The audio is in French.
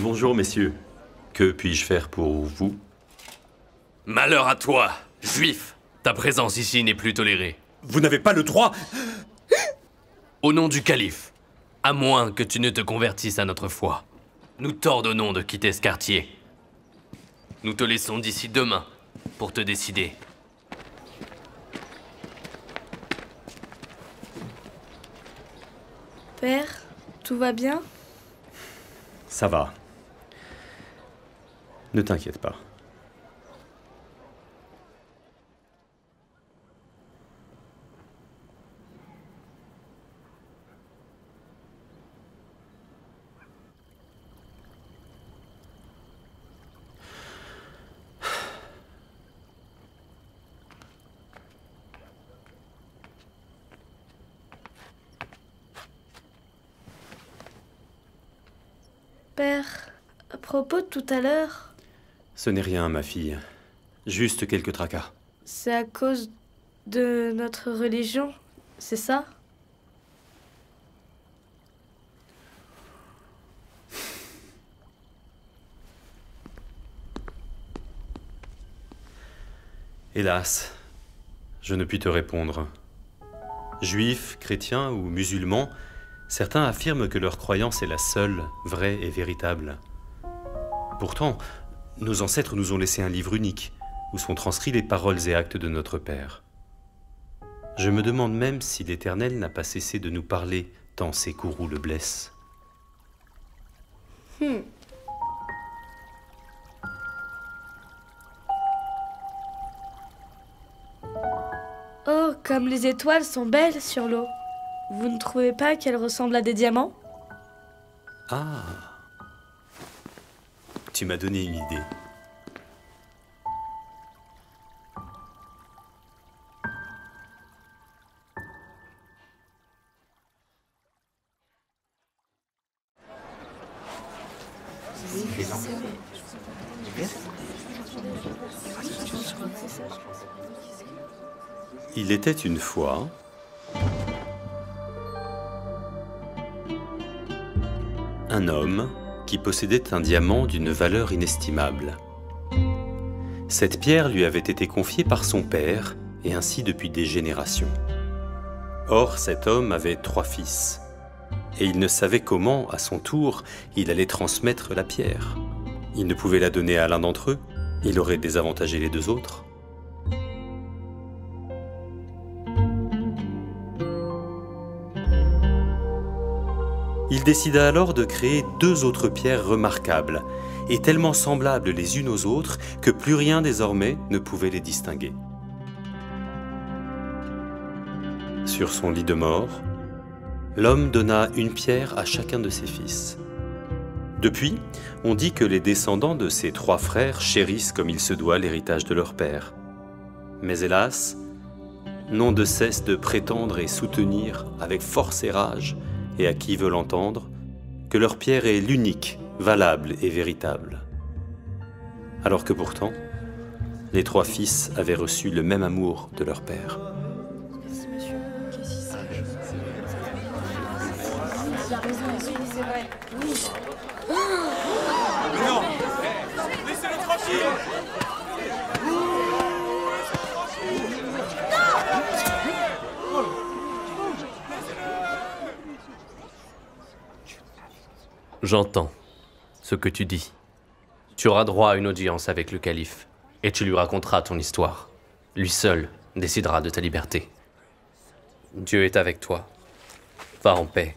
Bonjour, messieurs. Que puis-je faire pour vous? Malheur à toi, juif! Ta présence ici n'est plus tolérée. Vous n'avez pas le droit! Au nom du calife, à moins que tu ne te convertisses à notre foi, nous t'ordonnons de quitter ce quartier. Nous te laissons d'ici demain pour te décider. Père, tout va bien? Ça va. Ne t'inquiète pas. Père, à propos de tout à l'heure, Ce n'est rien, ma fille. Juste quelques tracas. c'est à cause de notre religion, c'est ça? Hélas, je ne puis te répondre. Juifs, chrétiens ou musulmans, certains affirment que leur croyance est la seule, vraie et véritable. Pourtant, nos ancêtres nous ont laissé un livre unique, où sont transcrits les paroles et actes de notre Père. Je me demande même si l'Éternel n'a pas cessé de nous parler, tant ses courroux le blessent. Oh, comme les étoiles sont belles sur l'eau. Vous ne trouvez pas qu'elles ressemblent à des diamants? Ah! Tu m'as donné une idée. Il était une fois un homme qui possédait un diamant d'une valeur inestimable. Cette pierre lui avait été confiée par son père, et ainsi depuis des générations. Or, cet homme avait 3 fils, et il ne savait comment, à son tour, il allait transmettre la pierre. Il ne pouvait la donner à l'un d'entre eux, il aurait désavantagé les 2 autres. Il décida alors de créer 2 autres pierres remarquables, et tellement semblables les unes aux autres que plus rien désormais ne pouvait les distinguer. Sur son lit de mort, l'homme donna une pierre à chacun de ses fils. Depuis, on dit que les descendants de ces 3 frères chérissent comme il se doit l'héritage de leur père. Mais hélas, n'ont de cesse de prétendre et soutenir avec force et rage, et à qui veut l'entendre, que leur pierre est l'unique, valable et véritable. Alors que pourtant, les 3 fils avaient reçu le même amour de leur père. Mais non! Laissez-le tranquille! J'entends ce que tu dis. Tu auras droit à une audience avec le calife, et tu lui raconteras ton histoire. Lui seul décidera de ta liberté. Dieu est avec toi. Va en paix.